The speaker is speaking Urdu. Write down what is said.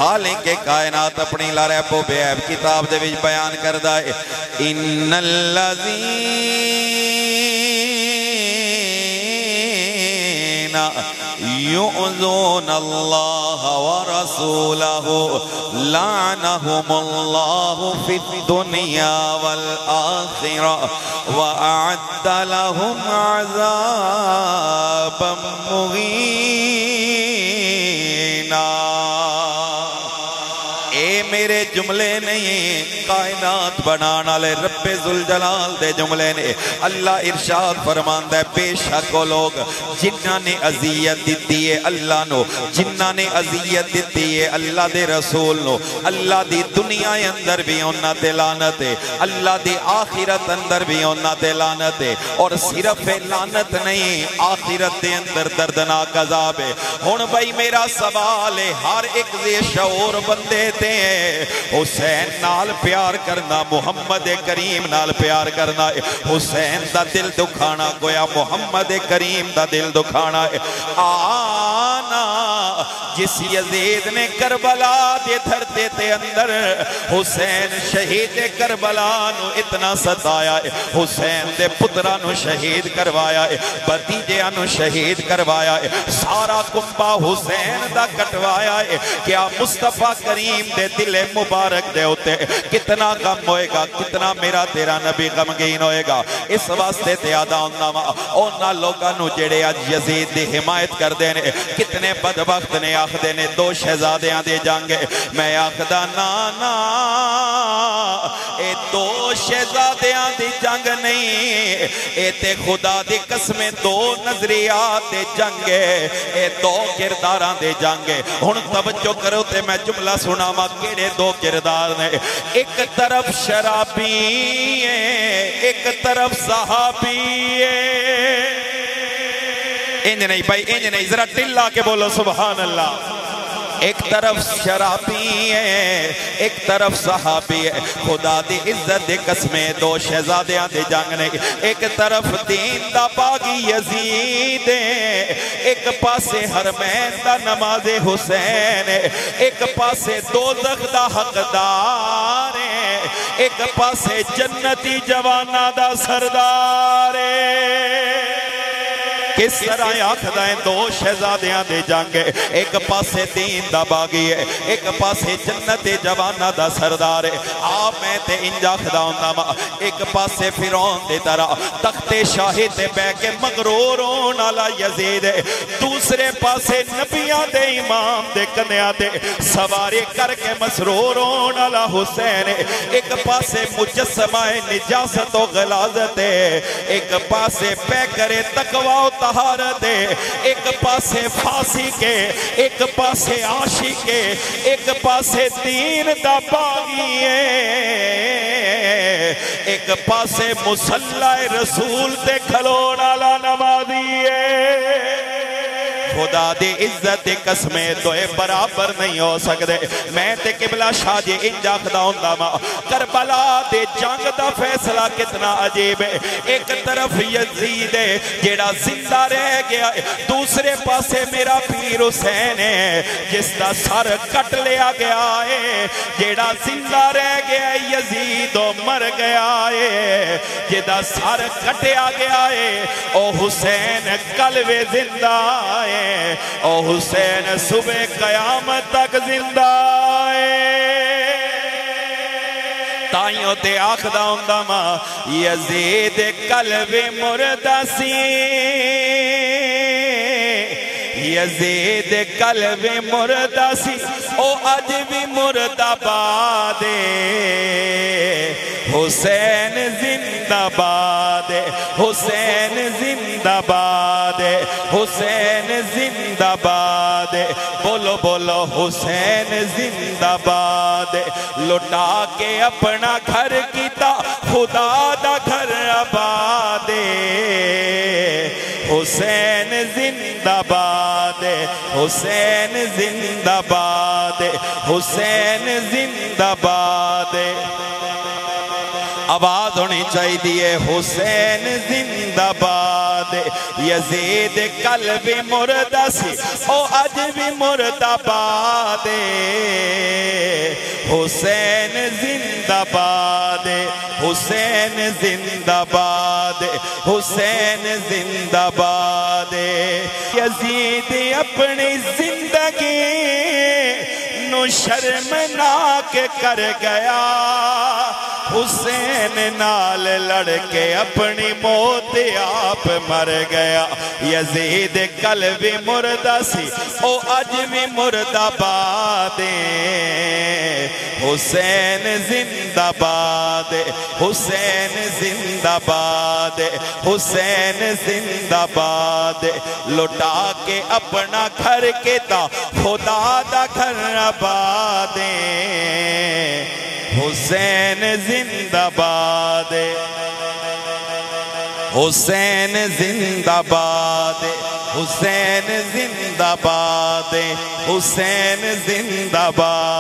خالق کائنات اپنی لارب و بے عیب کتاب دے وچ بیان کردا ہے ان الذین یؤذون اللہ ورسولہ لعنہم اللہ فی الدنیا والآخرہ وأعد لهم عذابا مہینا اے میرے جملے نہیں کائنات بنانا لے رب ذوالجلال دے جملے نے اللہ ارشاد فرماندہ ہے بے شک وہ لوگ جنہاں نے اذیت دیتی ہے اللہ نو جنہاں نے اذیت دیتی ہے اللہ دے رسول نو اللہ دی دنیا اندر بھی انہاں تے لعنت ہے اللہ دی آخرت اندر بھی انہاں تے لعنت ہے اور صرف لعنت نہیں آخرت دے اندر دردناک عذاب ہے ہن بھائی میرا سوال ہے ہر ایک ذی شعور بندے تے حسین نال پیار کرنا محمد کریم نال پیار کرنا ہے حسین دا دل دکھانا گویا محمد کریم دا دل دکھانا ہے آنا جس یزید نے کربلا دے دھرتے تے اندر حسین شہید کربلا نو اتنا ستایا ہے حسین دے پترہ نو شہید کروایا ہے بھتیجے نو شہید کروایا ہے سارا کنبہ حسین دا کٹوایا ہے کیا مصطفیٰ کریم دے دل مبارک دے ہوتے کتنا غم ہوئے گا کتنا میرا تیرا نبی غمگین ہوئے گا اس واسطے تے آدھا اونا لوگاں نو جڑے آج یزید دی حمایت کر دینے کتنے بدبخت نے آخ دینے دو شہزادیاں دے جانگے میں آخ دا نانا اے دو شہزادیاں دی جنگ نہیں اے تے خدا دی قسمیں دو نظریات دے جنگے اے دو کرداراں دے جنگے ہن توجہ کرو تے میں جملہ سنا ماں کیڑے دو کردار نے ایک طرف شرابی ہے ایک طرف صحابی ہے انج نہیں بھائی انج نہیں ذرا ٹلا کے بولو سبحان اللہ ایک طرف شرابی ہے ایک طرف صحابی ہے خدا دی عزت دی قسمیں دو شہزادیاں دے جنگ نے ایک طرف دین دا باغی یزید ہے ایک پاسے حرمین دا نماز حسین ہے ایک پاسے دوزخ دا حقدار ہے ایک پاسے جنتی جوانہ دا سردار ہے کس طرح آکھدا ہے دو شہزادیاں دے جانگے ایک پاسے دین دا باغی ہے ایک پاسے جنت جوانہ دا سردار ہے آپ میں تے انجا آکھدا ہوں ایک پاسے فرعون دے طرح تخت شاہی تے بے کے مغرورون علی یزید ہے دوسرے پاسے نبیاں دے امام دے کنیاں دے سواری کر کے مسرورون علی حسین ہے ایک پاسے مجسمہ نجاست و غلازت ہے ایک پاسے پے کرے تقوی و طہارت ہے ایک پاسے فاسی کے ایک پاسے عاشق کے ایک پاسے دین دا باغی ہے ایک پاسے مصلی رسول تے کھلونا لا نمازی ہے خدا دی عزت دی قسمیں دوئے برابر نہیں ہو سکتے میں تے قبلہ شاہ جی انجا خدا ہوں ماں کربلا دے جنگ دا فیصلہ کتنا عجیب ہے ایک طرف یزید ہے جیڑا زندہ رہ گیا ہے دوسرے پاسے میرا پیر حسین ہے جس دا سر کٹ لیا گیا ہے جیڑا زندہ رہ گیا ہے یزید و مر گیا ہے جیڑا سر کٹیا گیا ہے او حسین قلب زندہ ہے او حسین صبح قیامت تک زندہ ہے تائیوں تے آخدہ ہوں ماں یزید قلب مردہ سی یزید قلب مردہ سی او اج بھی مردہ بادے حسین زندہ باد حسین زندہ باد حسین زندہ باد بولو بولو حسین زندہ باد لٹا کے اپنا گھر کیتا خدا دا گھر آباد حسین زندہ باد حسین زندہ باد حسین زندہ باد آواز ہونی چاہی دیئے حسین زندہ باد یزید قلب مردہ سی او اج بھی مردہ باد حسین زندہ باد حسین زندہ باد حسین زندہ باد یزید اپنی زندگی نو شرمناک کر گیا حسین نال لڑ کے اپنی موت آپ مر گیا یزید کل بھی مردہ سی او اج بھی مردہ باد حسین زندہ باد حسین زندہ باد حسین زندہ باد لٹا کے اپنا گھر کے تا خدا دا گھر آباد حسین زندہ باد حسین زندہ باد حسین زندہ باد حسین زندہ باد